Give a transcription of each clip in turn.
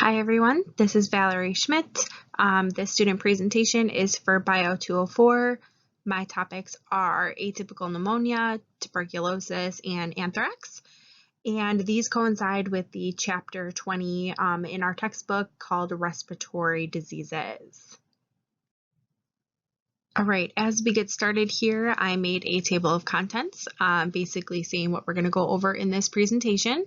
Hi everyone, this is Valerie Schmidt. This student presentation is for Bio 204. My topics are atypical pneumonia, tuberculosis, and anthrax. And these coincide with the chapter 20 in our textbook called Respiratory Diseases. All right, as we get started here, I made a table of contents, basically saying what we're going to go over in this presentation.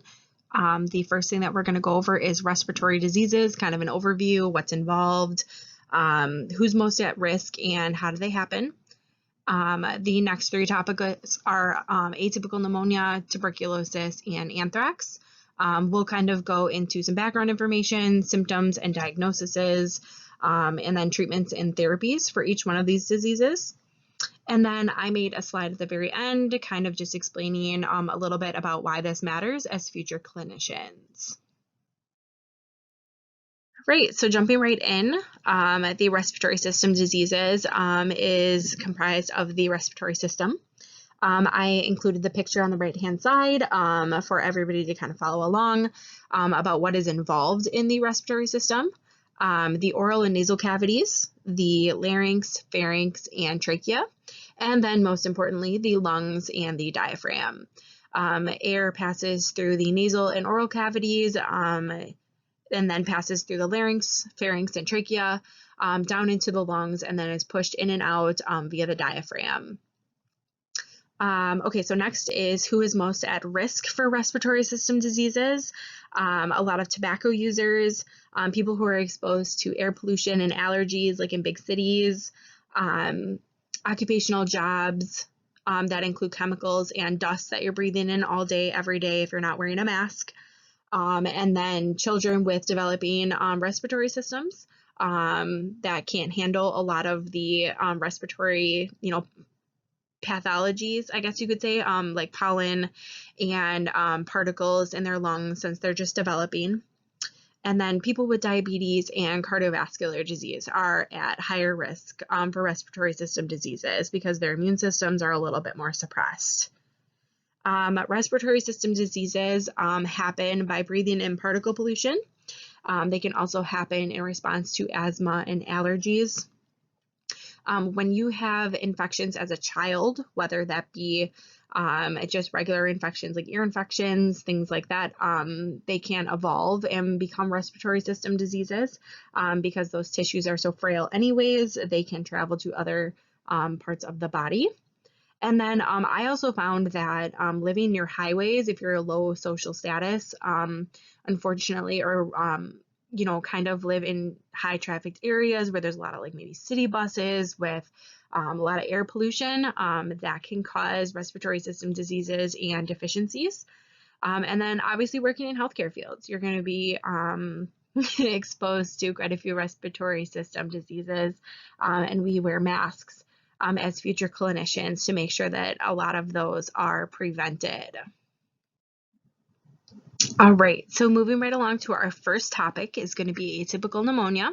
The first thing that we're going to go over is respiratory diseases, kind of an overview, what's involved, who's most at risk, and how do they happen. The next three topics are atypical pneumonia, tuberculosis, and anthrax. We'll kind of go into some background information, symptoms and diagnoses, and then treatments and therapies for each one of these diseases. And then I made a slide at the very end, kind of just explaining a little bit about why this matters as future clinicians. Great, so jumping right in, the respiratory system diseases is comprised of the respiratory system. I included the picture on the right-hand side for everybody to kind of follow along about what is involved in the respiratory system. The oral and nasal cavities, the larynx, pharynx, and trachea, and then most importantly, the lungs and the diaphragm. Air passes through the nasal and oral cavities and then passes through the larynx, pharynx, and trachea down into the lungs and then is pushed in and out via the diaphragm. Okay, so next is who is most at risk for respiratory system diseases. A lot of tobacco users, people who are exposed to air pollution and allergies like in big cities, occupational jobs that include chemicals and dust that you're breathing in all day, every day if you're not wearing a mask, and then children with developing respiratory systems that can't handle a lot of the respiratory, pathologies, I guess you could say, like pollen and particles in their lungs since they're just developing. And then people with diabetes and cardiovascular disease are at higher risk for respiratory system diseases because their immune systems are a little bit more suppressed. Respiratory system diseases happen by breathing in particle pollution. They can also happen in response to asthma and allergies. When you have infections as a child, whether that be just regular infections like ear infections, things like that, they can evolve and become respiratory system diseases because those tissues are so frail anyways, they can travel to other parts of the body. And then I also found that living near highways, if you're a low social status, unfortunately, or kind of live in high trafficked areas where there's a lot of like maybe city buses with a lot of air pollution that can cause respiratory system diseases and deficiencies. And then obviously working in healthcare fields, you're going to be exposed to quite a few respiratory system diseases, and we wear masks as future clinicians to make sure that a lot of those are prevented. All right, so moving right along to our first topic is going to be atypical pneumonia.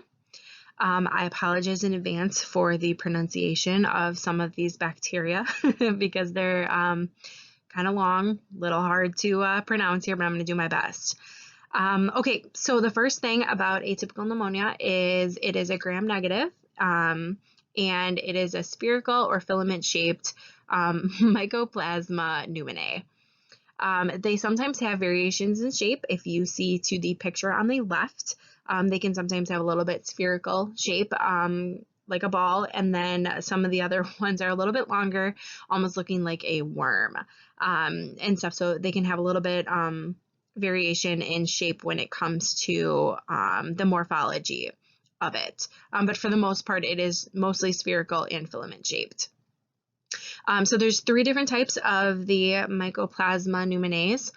I apologize in advance for the pronunciation of some of these bacteria because they're kind of long, a little hard to pronounce here, but I'm going to do my best. Okay, so the first thing about atypical pneumonia is it is a gram-negative, and it is a spherical or filament-shaped Mycoplasma pneumoniae. They sometimes have variations in shape. If you see to the picture on the left, they can sometimes have a little bit spherical shape, like a ball, and then some of the other ones are a little bit longer, almost looking like a worm and stuff. So they can have a little bit variation in shape when it comes to the morphology of it. But for the most part, it is mostly spherical and filament shaped. So there's three different types of the Mycoplasma pneumoniae.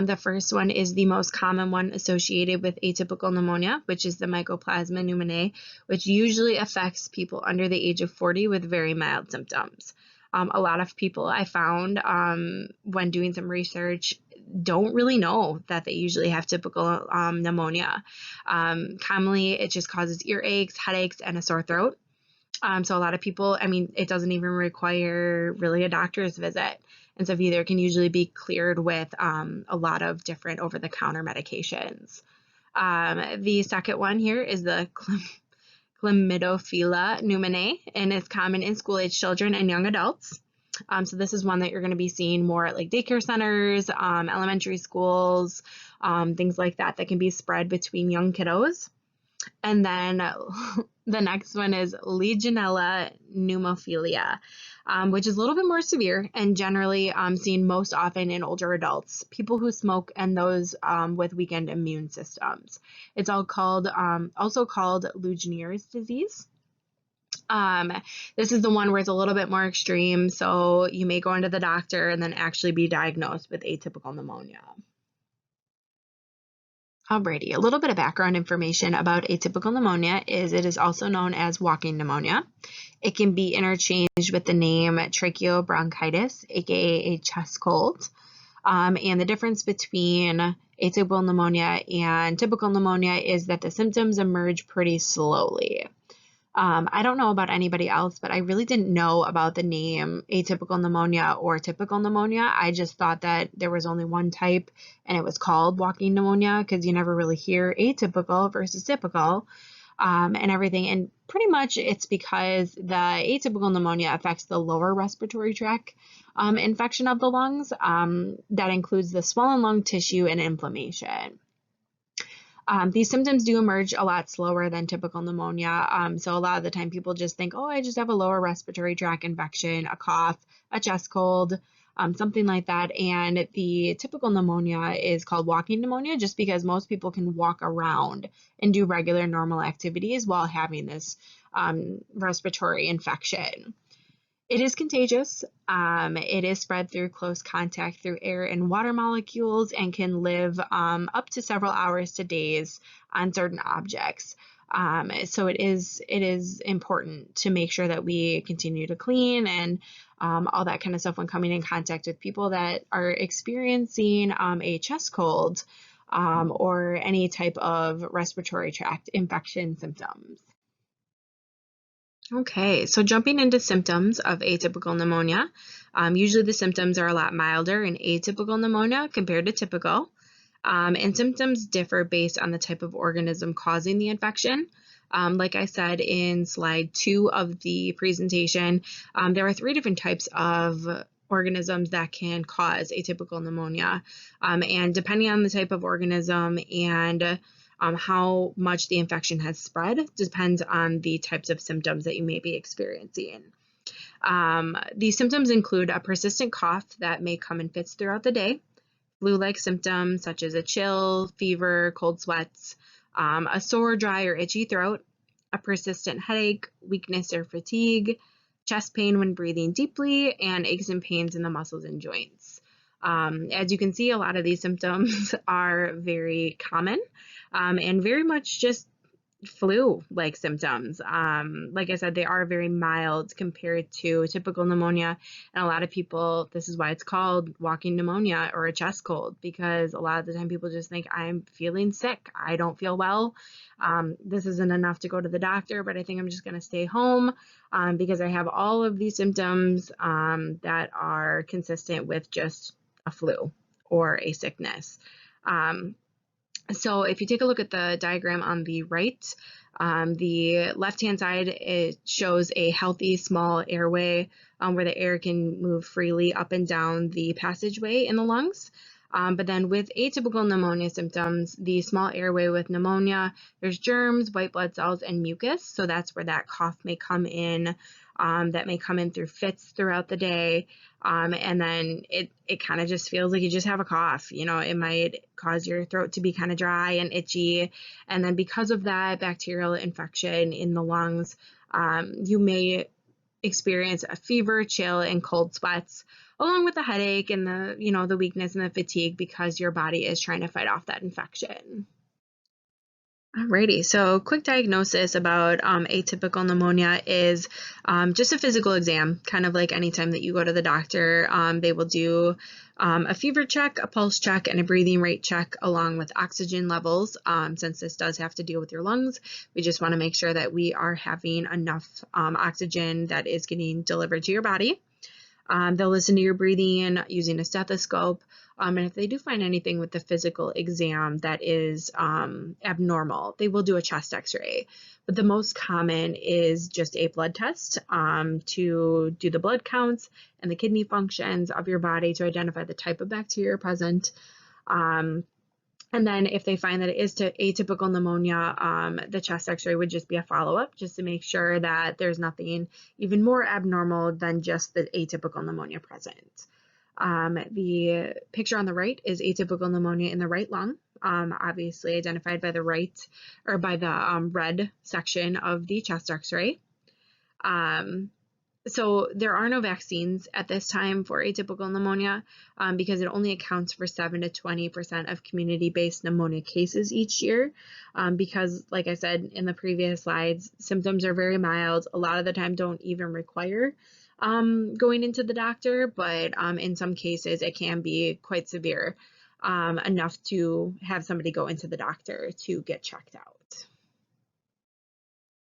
The first one is the most common one associated with atypical pneumonia, which is the Mycoplasma pneumoniae, which usually affects people under the age of 40 with very mild symptoms. A lot of people I found when doing some research don't really know that they usually have typical pneumonia. Commonly, it just causes earaches, headaches, and a sore throat. So a lot of people, it doesn't even require really a doctor's visit. And so either can usually be cleared with a lot of different over-the-counter medications. The second one here is the Chlamydophila pneumoniae, and it's common in school-age children and young adults. So this is one that you're going to be seeing more at like daycare centers, elementary schools, things like that can be spread between young kiddos. And then the next one is Legionella pneumophilia, which is a little bit more severe and generally seen most often in older adults, people who smoke, and those with weakened immune systems. It's also called Legionnaire's disease. This is the one where it's a little bit more extreme, so you may go into the doctor and then actually be diagnosed with atypical pneumonia. Alrighty, a little bit of background information about atypical pneumonia is it is also known as walking pneumonia. It can be interchanged with the name tracheobronchitis, aka a chest cold. And the difference between atypical pneumonia and typical pneumonia is that the symptoms emerge pretty slowly. I don't know about anybody else, but I really didn't know about the name atypical pneumonia or typical pneumonia. I just thought that there was only one type and it was called walking pneumonia because you never really hear atypical versus typical and everything. And pretty much it's because the atypical pneumonia affects the lower respiratory tract infection of the lungs. That includes the swollen lung tissue and inflammation. These symptoms do emerge a lot slower than typical pneumonia. So a lot of the time people just think, oh, I just have a lower respiratory tract infection, a cough, a chest cold, something like that. And the typical pneumonia is called walking pneumonia just because most people can walk around and do regular normal activities while having this respiratory infection. It is contagious. It is spread through close contact through air and water molecules and can live up to several hours to days on certain objects. So it is important to make sure that we continue to clean and all that kind of stuff when coming in contact with people that are experiencing a chest cold or any type of respiratory tract infection symptoms. Okay, so jumping into symptoms of atypical pneumonia, usually the symptoms are a lot milder in atypical pneumonia compared to typical, and symptoms differ based on the type of organism causing the infection. Like I said in slide 2 of the presentation, there are 3 different types of organisms that can cause atypical pneumonia, and depending on the type of organism and how much the infection has spread depends on the types of symptoms that you may be experiencing. These symptoms include a persistent cough that may come in fits throughout the day, flu-like symptoms such as a chill, fever, cold sweats, a sore, dry, or itchy throat, a persistent headache, weakness or fatigue, chest pain when breathing deeply, and aches and pains in the muscles and joints. As you can see, a lot of these symptoms are very common and very much just flu-like symptoms. Like I said, they are very mild compared to typical pneumonia, and a lot of people, this is why it's called walking pneumonia or a chest cold, because a lot of the time people just think, I'm feeling sick, I don't feel well, this isn't enough to go to the doctor, but I think I'm just going to stay home because I have all of these symptoms that are consistent with just a flu or a sickness. So if you take a look at the diagram on the right, the left-hand side, it shows a healthy small airway where the air can move freely up and down the passageway in the lungs. But then with atypical pneumonia symptoms, the small airway with pneumonia, there's germs, white blood cells, and mucus. So that's where that cough may come in. That may come in through fits throughout the day. And then it kind of just feels like you just have a cough. You know, it might cause your throat to be kind of dry and itchy. And then because of that bacterial infection in the lungs, you may experience a fever, chill, and cold sweats, along with the headache and the weakness and the fatigue because your body is trying to fight off that infection. Alrighty, so quick diagnosis about atypical pneumonia is just a physical exam, kind of like anytime that you go to the doctor. They will do a fever check, a pulse check, and a breathing rate check along with oxygen levels. Since this does have to deal with your lungs, we just want to make sure that we are having enough oxygen that is getting delivered to your body. They'll listen to your breathing using a stethoscope, And if they do find anything with the physical exam that is abnormal, they will do a chest x-ray. But the most common is just a blood test to do the blood counts and the kidney functions of your body to identify the type of bacteria present. And then if they find that it is atypical pneumonia, the chest x-ray would just be a follow-up just to make sure that there's nothing even more abnormal than just the atypical pneumonia present. The picture on the right is atypical pneumonia in the right lung, obviously identified by the right or by the red section of the chest x-ray. So there are no vaccines at this time for atypical pneumonia because it only accounts for 7 to 20% of community-based pneumonia cases each year because, like I said in the previous slides, symptoms are very mild. A lot of the time don't even require going into the doctor, but in some cases it can be quite severe enough to have somebody go into the doctor to get checked out.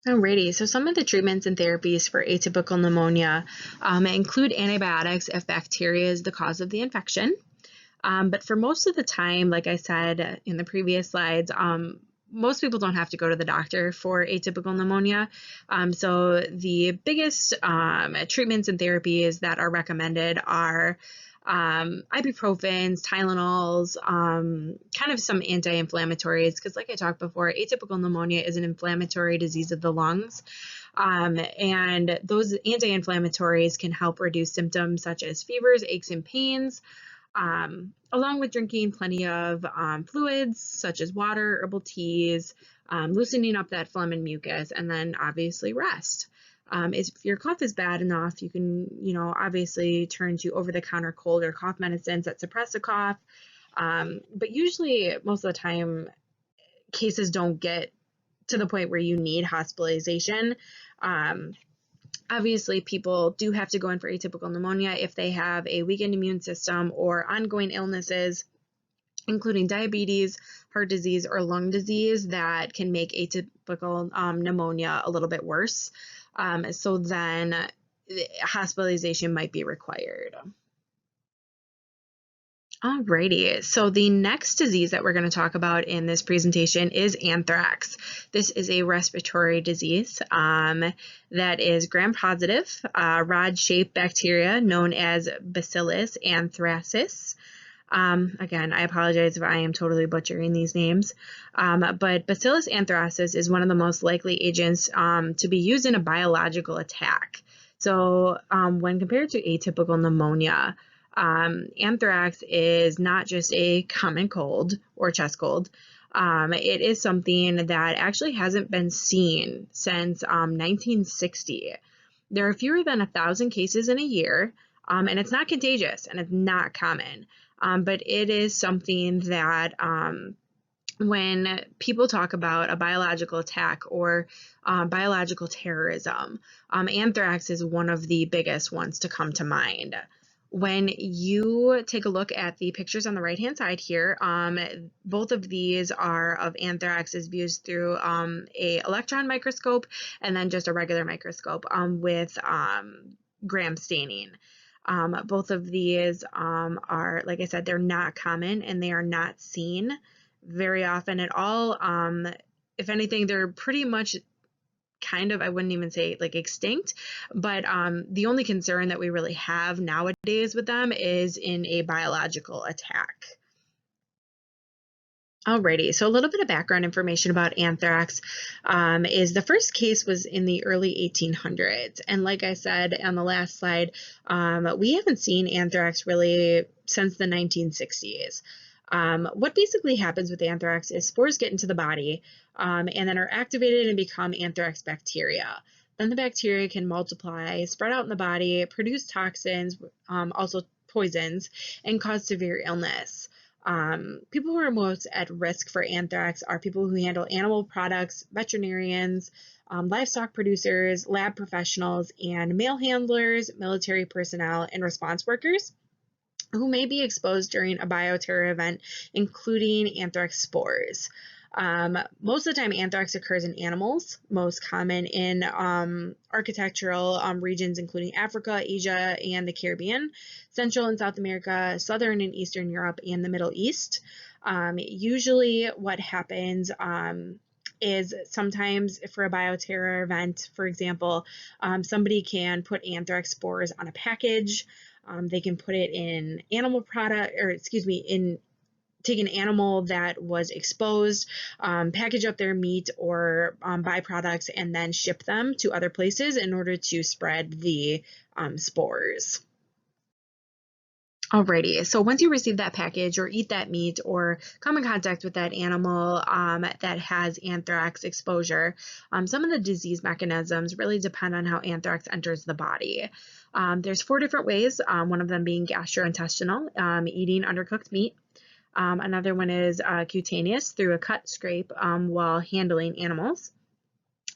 Alrighty, so some of the treatments and therapies for atypical pneumonia include antibiotics if bacteria is the cause of the infection. But for most of the time, like I said in the previous slides, most people don't have to go to the doctor for atypical pneumonia. So the biggest treatments and therapies that are recommended are ibuprofens, Tylenols, kind of some anti-inflammatories, because like I talked before, atypical pneumonia is an inflammatory disease of the lungs. And those anti-inflammatories can help reduce symptoms such as fevers, aches, and pains, along with drinking plenty of fluids such as water, herbal teas, loosening up that phlegm and mucus, and then obviously rest. If your cough is bad enough, you can, obviously turn to over-the-counter cold or cough medicines that suppress the cough. But usually, most of the time, cases don't get to the point where you need hospitalization. Obviously, people do have to go in for atypical pneumonia if they have a weakened immune system or ongoing illnesses, including diabetes, heart disease, or lung disease that can make atypical pneumonia a little bit worse. So then hospitalization might be required. Alrighty, so the next disease that we're going to talk about in this presentation is anthrax. This is a respiratory disease that is gram-positive, rod-shaped bacteria known as Bacillus anthracis. Again, I apologize if I am totally butchering these names, but Bacillus anthracis is one of the most likely agents to be used in a biological attack. So when compared to atypical pneumonia, anthrax is not just a common cold or chest cold. It is something that actually hasn't been seen since 1960. There are fewer than 1,000 cases in a year, and it's not contagious and it's not common. But it is something that when people talk about a biological attack or biological terrorism, anthrax is one of the biggest ones to come to mind. When you take a look at the pictures on the right-hand side here, both of these are of anthrax as viewed through a electron microscope and then just a regular microscope with gram staining. Both of these are, like I said, they're not common and they are not seen very often at all. If anything, they're pretty much kind of, I wouldn't even say like extinct, but the only concern that we really have nowadays with them is in a biological attack. Alrighty, so a little bit of background information about anthrax is the first case was in the early 1800s. And like I said on the last slide, we haven't seen anthrax really since the 1960s. What basically happens with anthrax is spores get into the body and then are activated and become anthrax bacteria. Then the bacteria can multiply, spread out in the body, produce toxins, also poisons, and cause severe illness. People who are most at risk for anthrax are people who handle animal products, veterinarians, livestock producers, lab professionals, and mail handlers, military personnel, and response workers who may be exposed during a bioterror event, including anthrax spores. Most of the time, anthrax occurs in animals, most common in architectural regions including Africa, Asia, and the Caribbean, Central and South America, Southern and Eastern Europe, and the Middle East. Usually what happens is sometimes for a bioterror event, for example, somebody can put anthrax spores on a package. They can put it in animal product, or excuse me, take an animal that was exposed, package up their meat or byproducts, and then ship them to other places in order to spread the spores. Alrighty, so once you receive that package or eat that meat or come in contact with that animal that has anthrax exposure, some of the disease mechanisms really depend on how anthrax enters the body. There's 4 different ways, one of them being gastrointestinal, eating undercooked meat. Another one is cutaneous, through a cut, scrape while handling animals.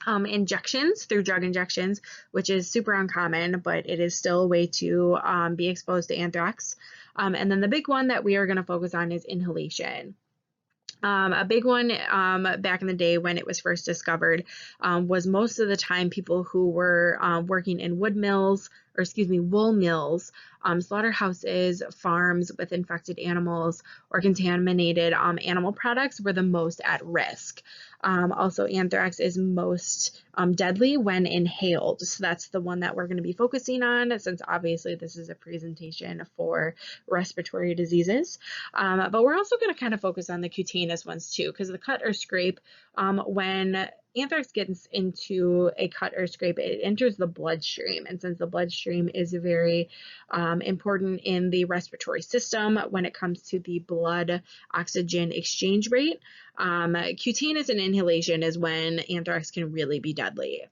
Injections, through drug injections, which is super uncommon, but it is still a way to be exposed to anthrax. And then the big one that we are going to focus on is inhalation. A big one back in the day when it was first discovered was most of the time people who were working in wool mills, slaughterhouses, farms with infected animals or contaminated animal products were the most at risk. Also, anthrax is most deadly when inhaled. So that's the one that we're going to be focusing on, since obviously this is a presentation for respiratory diseases. But we're also going to kind of focus on the cutaneous ones too, because the cut or scrape, when anthrax gets into a cut or scrape, it enters the bloodstream. And since the bloodstream is very important in the respiratory system when it comes to the blood oxygen exchange rate, cutaneous and inhalation is when anthrax can really be deadly.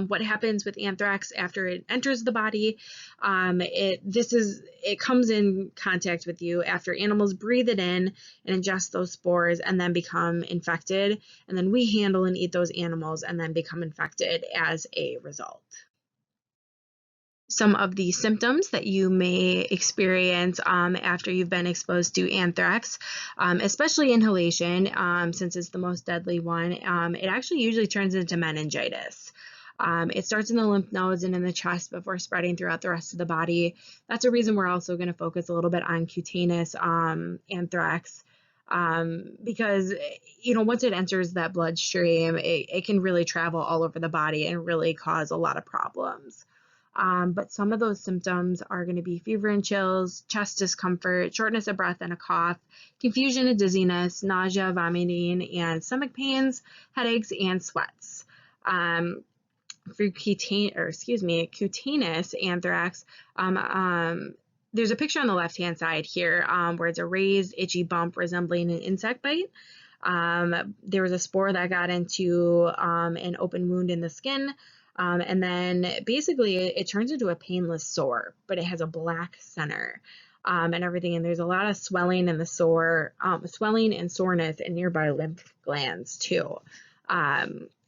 What happens with anthrax after it enters the body, it comes in contact with you after animals breathe it in and ingest those spores and then become infected, and then we handle and eat those animals and then become infected as a result. Some of the symptoms that you may experience after you've been exposed to anthrax, especially inhalation, since it's the most deadly one, it actually usually turns into meningitis. It starts in the lymph nodes and in the chest before spreading throughout the rest of the body. That's a reason we're also going to focus a little bit on cutaneous anthrax, because once it enters that bloodstream, it can really travel all over the body and really cause a lot of problems. But some of those symptoms are going to be fever and chills, chest discomfort, shortness of breath and a cough, confusion and dizziness, nausea, vomiting, and stomach pains, headaches, and sweats. For cutaneous anthrax, there's a picture on the left-hand side here where it's a raised, itchy bump resembling an insect bite. There was a spore that got into an open wound in the skin. And then basically it turns into a painless sore, but it has a black center and everything. And there's a lot of swelling in the sore, swelling and soreness in nearby lymph glands too.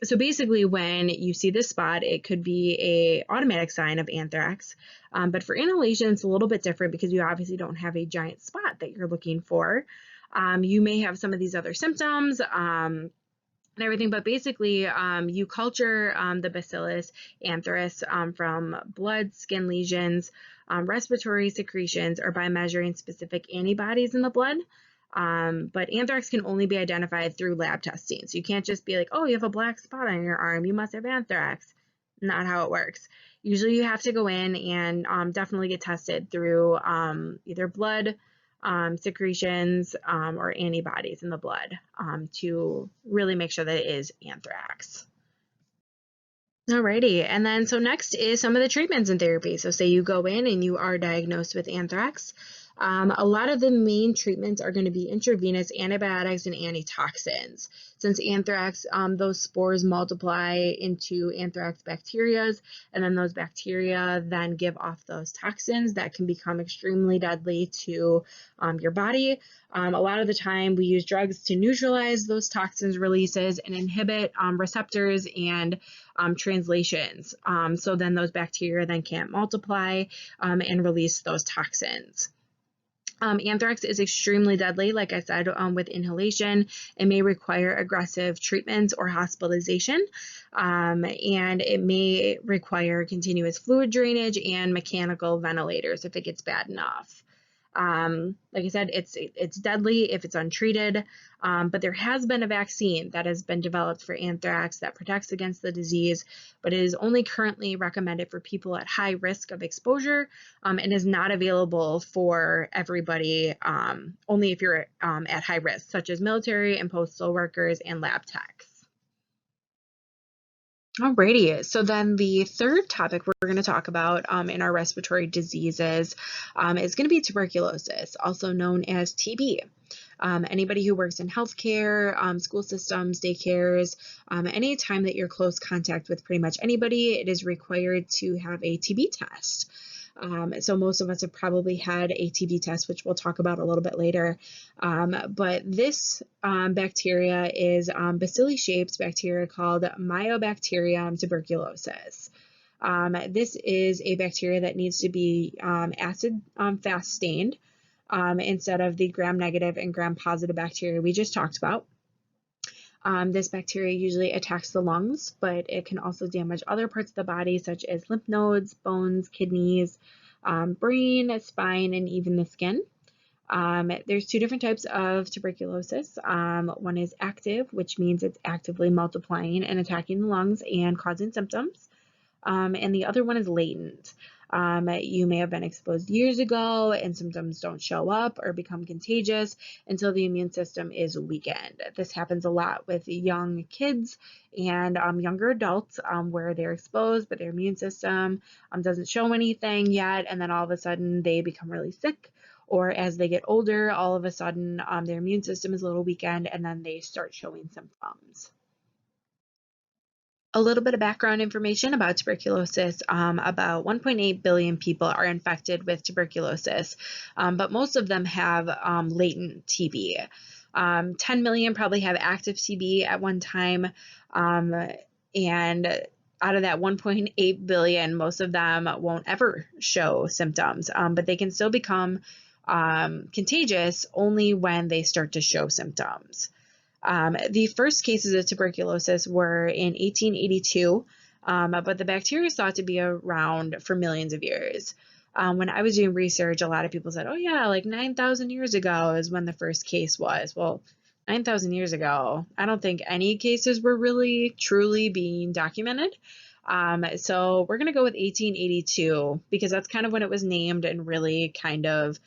So basically when you see this spot, it could be a automatic sign of anthrax. But for inhalation, it's a little bit different because you obviously don't have a giant spot that you're looking for. You may have some of these other symptoms, and everything, but basically you culture the bacillus anthracis from blood, skin lesions, respiratory secretions, or by measuring specific antibodies in the blood. But anthrax can only be identified through lab testing. So you can't just be like, oh, you have a black spot on your arm, you must have anthrax. Not how it works. Usually you have to go in and definitely get tested through either blood, secretions, or antibodies in the blood to really make sure that it is anthrax. Alrighty, and then so next is some of the treatments and therapy. So say you go in and you are diagnosed with anthrax. A lot of the main treatments are going to be intravenous antibiotics and antitoxins. Since anthrax, those spores multiply into anthrax bacteria, and then those bacteria then give off those toxins that can become extremely deadly to your body. A lot of the time we use drugs to neutralize those toxins releases and inhibit receptors and translations. So then those bacteria then can't multiply and release those toxins. Anthrax is extremely deadly, like I said, with inhalation. It may require aggressive treatments or hospitalization, and it may require continuous fluid drainage and mechanical ventilators if it gets bad enough. Like I said, it's deadly if it's untreated, but there has been a vaccine that has been developed for anthrax that protects against the disease, but it is only currently recommended for people at high risk of exposure, and is not available for everybody, only if you're at high risk, such as military and postal workers and lab techs. Alrighty, so then the third topic we're going to talk about in our respiratory diseases is going to be tuberculosis, also known as TB. Anybody who works in healthcare, school systems, daycares, any time that you're close contact with pretty much anybody, it is required to have a TB test. So most of us have probably had a TB test, which we'll talk about a little bit later. But this bacteria is bacilli-shaped bacteria called Mycobacterium tuberculosis. This is a bacteria that needs to be acid fast stained instead of the gram-negative and gram-positive bacteria we just talked about. This bacteria usually attacks the lungs, but it can also damage other parts of the body, such as lymph nodes, bones, kidneys, brain, spine, and even the skin. There's two different types of tuberculosis. One is active, which means it's actively multiplying and attacking the lungs and causing symptoms. And the other one is latent. You may have been exposed years ago and symptoms don't show up or become contagious until the immune system is weakened. This happens a lot with young kids and younger adults where they're exposed, but their immune system doesn't show anything yet, and then all of a sudden they become really sick. Or as they get older, all of a sudden their immune system is a little weakened and then they start showing symptoms. A little bit of background information about tuberculosis. About 1.8 billion people are infected with tuberculosis, but most of them have latent TB. 10 million probably have active TB at one time, and out of that 1.8 billion, most of them won't ever show symptoms, but they can still become contagious only when they start to show symptoms. The first cases of tuberculosis were in 1882, but the bacteria is thought to be around for millions of years. When I was doing research, a lot of people said, oh yeah, like 9,000 years ago is when the first case was. Well, 9,000 years ago, I don't think any cases were really truly being documented. So we're going to go with 1882 because that's kind of when it was named and really kind of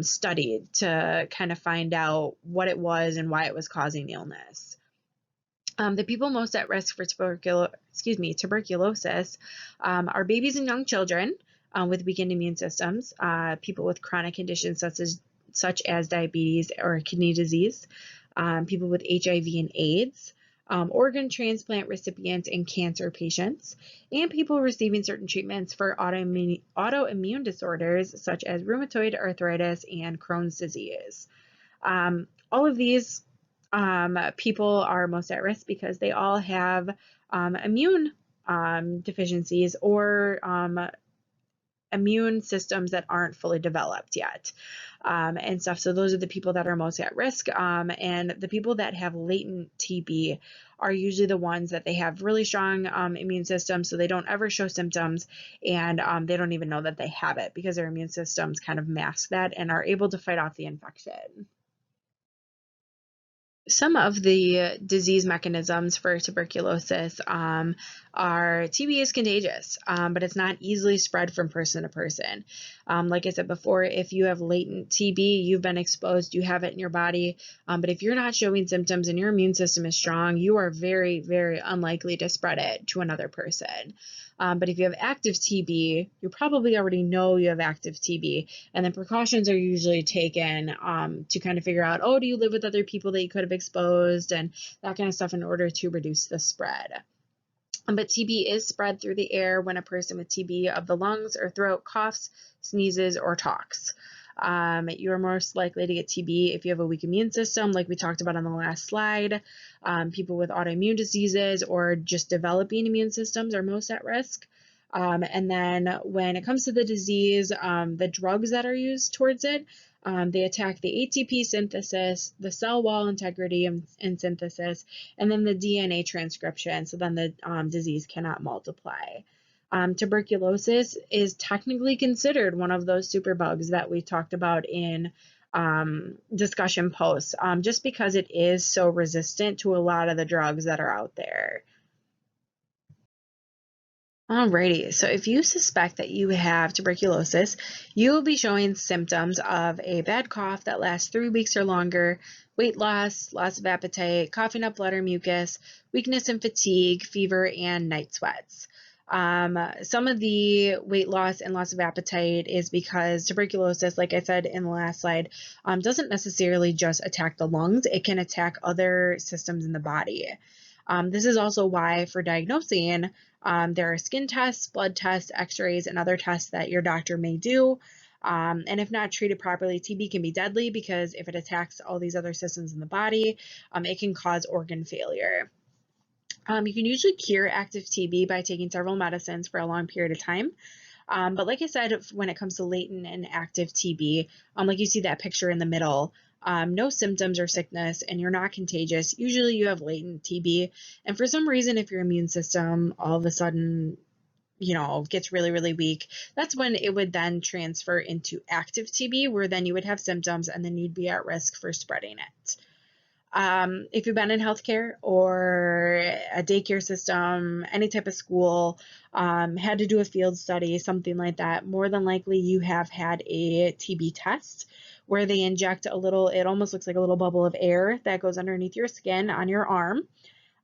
studied to kind of find out what it was and why it was causing the illness. The people most at risk for tuberculosis are babies and young children with weakened immune systems, people with chronic conditions such as diabetes or kidney disease, people with HIV and AIDS, organ transplant recipients and cancer patients, and people receiving certain treatments for autoimmune disorders such as rheumatoid arthritis and Crohn's disease. All of these people are most at risk because they all have immune deficiencies or immune systems that aren't fully developed yet and stuff. So those are the people that are most at risk. And the people that have latent TB are usually the ones that they have really strong immune systems, so they don't ever show symptoms, and they don't even know that they have it because their immune systems kind of mask that and are able to fight off the infection. Some of the disease mechanisms for tuberculosis are TB is contagious, but it's not easily spread from person to person. Like I said before, if you have latent TB, you've been exposed, you have it in your body, but if you're not showing symptoms and your immune system is strong, you are very, very unlikely to spread it to another person. But if you have active TB, you probably already know you have active TB, and then precautions are usually taken to kind of figure out, oh, do you live with other people that you could have exposed, and that kind of stuff in order to reduce the spread. But TB is spread through the air when a person with TB of the lungs or throat coughs, sneezes, or talks. You're most likely to get TB if you have a weak immune system, like we talked about on the last slide. People with autoimmune diseases or just developing immune systems are most at risk. And then when it comes to the disease, the drugs that are used towards it They attack the ATP synthesis, the cell wall integrity and synthesis, and then the DNA transcription, so then the disease cannot multiply. Tuberculosis is technically considered one of those superbugs that we talked about in discussion posts, just because it is so resistant to a lot of the drugs that are out there. Alrighty, so if you suspect that you have tuberculosis, you will be showing symptoms of a bad cough that lasts 3 weeks or longer, weight loss, loss of appetite, coughing up blood or mucus, weakness and fatigue, fever, and night sweats. Some of the weight loss and loss of appetite is because tuberculosis, like I said in the last slide, doesn't necessarily just attack the lungs, it can attack other systems in the body. This is also why for diagnosing, there are skin tests, blood tests, x-rays, and other tests that your doctor may do. And if not treated properly, TB can be deadly because if it attacks all these other systems in the body, it can cause organ failure. You can usually cure active TB by taking several medicines for a long period of time. But like I said, when it comes to latent and active TB, like you see that picture in the middle, no symptoms or sickness, and you're not contagious. Usually you have latent TB, and for some reason, if your immune system all of a sudden, gets really, really weak, that's when it would then transfer into active TB, where then you would have symptoms and then you'd be at risk for spreading it. If you've been in healthcare or a daycare system, any type of school, had to do a field study, something like that, more than likely you have had a TB test where they inject a little, it almost looks like a little bubble of air that goes underneath your skin on your arm.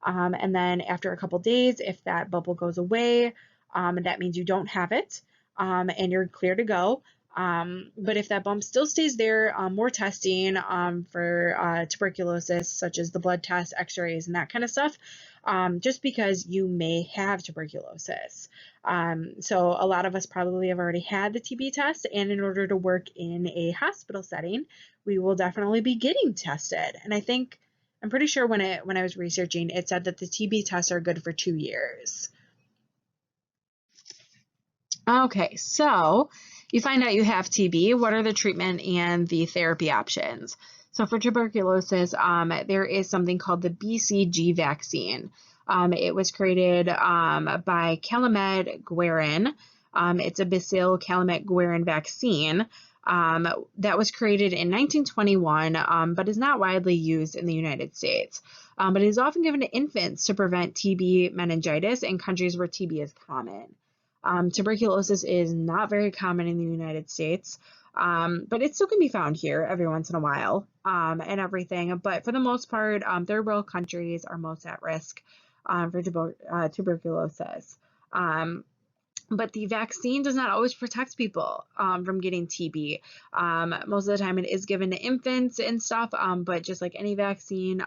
And then after a couple days, if that bubble goes away, that means you don't have it, and you're clear to go. But if that bump still stays there, more testing for tuberculosis, such as the blood tests, x-rays, and that kind of stuff, just because you may have tuberculosis. So a lot of us probably have already had the TB test, and in order to work in a hospital setting, we will definitely be getting tested. And I'm pretty sure when I was researching, it said that the TB tests are good for 2 years. Okay, so you find out you have TB. What are the treatment and the therapy options? So for tuberculosis, there is something called the BCG vaccine. It was created by Calumet Guerin. It's a Bacille Calumet Guerin vaccine that was created in 1921, but is not widely used in the United States. But it is often given to infants to prevent TB meningitis in countries where TB is common. Tuberculosis is not very common in the United States, but it still can be found here every once in a while and everything. But for the most part, third world countries are most at risk for tuberculosis. But the vaccine does not always protect people from getting TB. Most of the time it is given to infants and stuff, but just like any vaccine,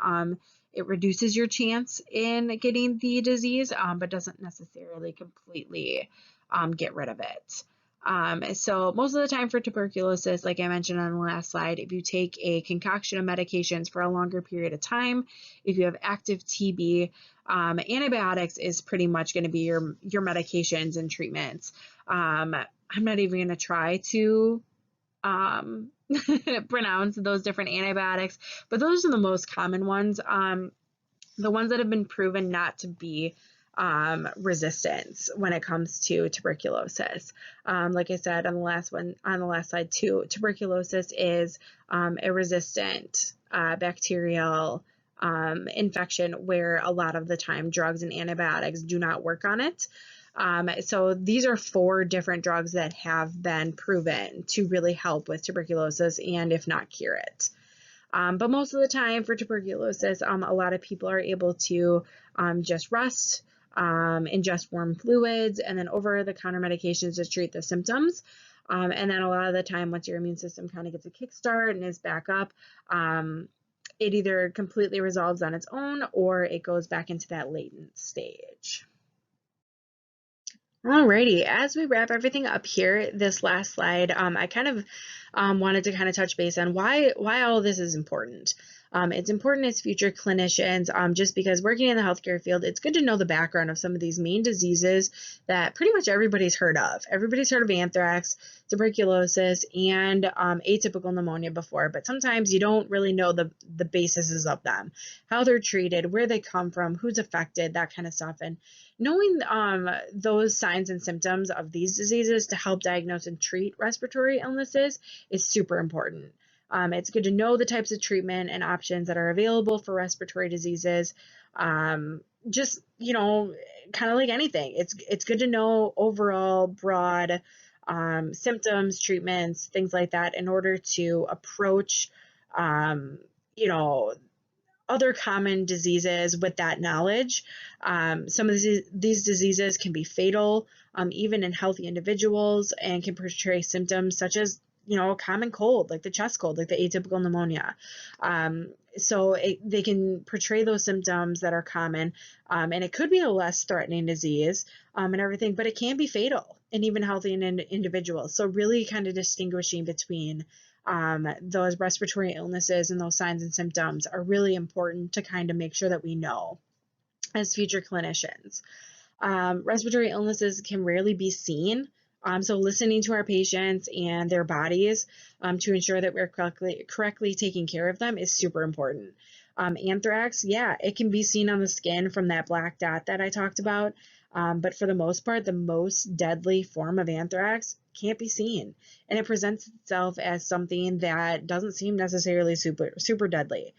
it reduces your chance in getting the disease, but doesn't necessarily completely get rid of it. So most of the time for tuberculosis, like I mentioned on the last slide, if you take a concoction of medications for a longer period of time, if you have active TB, antibiotics is pretty much going to be your medications and treatments. I'm not even going to try to pronounce those different antibiotics, but those are the most common ones. The ones that have been proven not to be resistant when it comes to tuberculosis. Like I said on the last slide too, tuberculosis is a resistant bacterial infection where a lot of the time drugs and antibiotics do not work on it. So these are 4 different drugs that have been proven to really help with tuberculosis and if not cure it. But most of the time for tuberculosis, a lot of people are able to just rest, ingest warm fluids, and then over-the-counter medications to treat the symptoms. And then a lot of the time, once your immune system kind of gets a kickstart and is back up, it either completely resolves on its own or it goes back into that latent stage. Alrighty, as we wrap everything up here, this last slide, I kind of wanted to kind of touch base on why all this is important. It's important as future clinicians, just because working in the healthcare field, it's good to know the background of some of these main diseases that pretty much everybody's heard of. Everybody's heard of anthrax, tuberculosis, and atypical pneumonia before, but sometimes you don't really know the bases of them, how they're treated, where they come from, who's affected, that kind of stuff. And knowing those signs and symptoms of these diseases to help diagnose and treat respiratory illnesses is super important. It's good to know the types of treatment and options that are available for respiratory diseases. Just, kind of like anything, it's good to know overall broad symptoms, treatments, things like that in order to approach, you know, other common diseases with that knowledge. Some of these diseases can be fatal, even in healthy individuals, and can portray symptoms such as, a common cold, like the chest cold, like the atypical pneumonia. So they can portray those symptoms that are common, and it could be a less threatening disease and everything, but it can be fatal in even healthy individuals. So really kind of distinguishing between those respiratory illnesses and those signs and symptoms are really important to kind of make sure that we know as future clinicians. Respiratory illnesses can rarely be seen. So listening to our patients and their bodies to ensure that we're correctly taking care of them is super important. Anthrax, yeah, it can be seen on the skin from that black dot that I talked about. But for the most part, the most deadly form of anthrax can't be seen. And it presents itself as something that doesn't seem necessarily super deadly.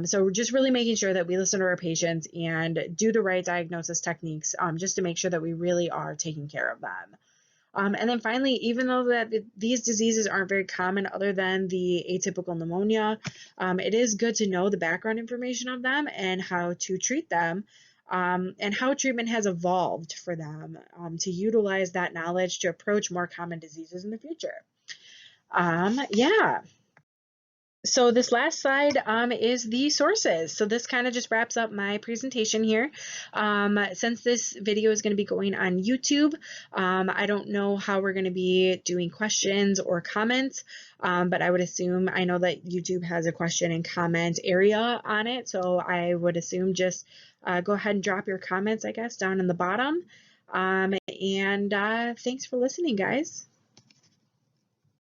So we're just really making sure that we listen to our patients and do the right diagnosis techniques just to make sure that we really are taking care of them. And then finally, even though these diseases aren't very common other than the atypical pneumonia, it is good to know the background information of them and how to treat them, and how treatment has evolved for them to utilize that knowledge to approach more common diseases in the future. Yeah. So this last slide is the sources. So this kind of just wraps up my presentation here. Since this video is going to be going on YouTube, I don't know how we're going to be doing questions or comments, but I know that YouTube has a question and comment area on it. So I would assume just go ahead and drop your comments, I guess, down in the bottom. And thanks for listening, guys.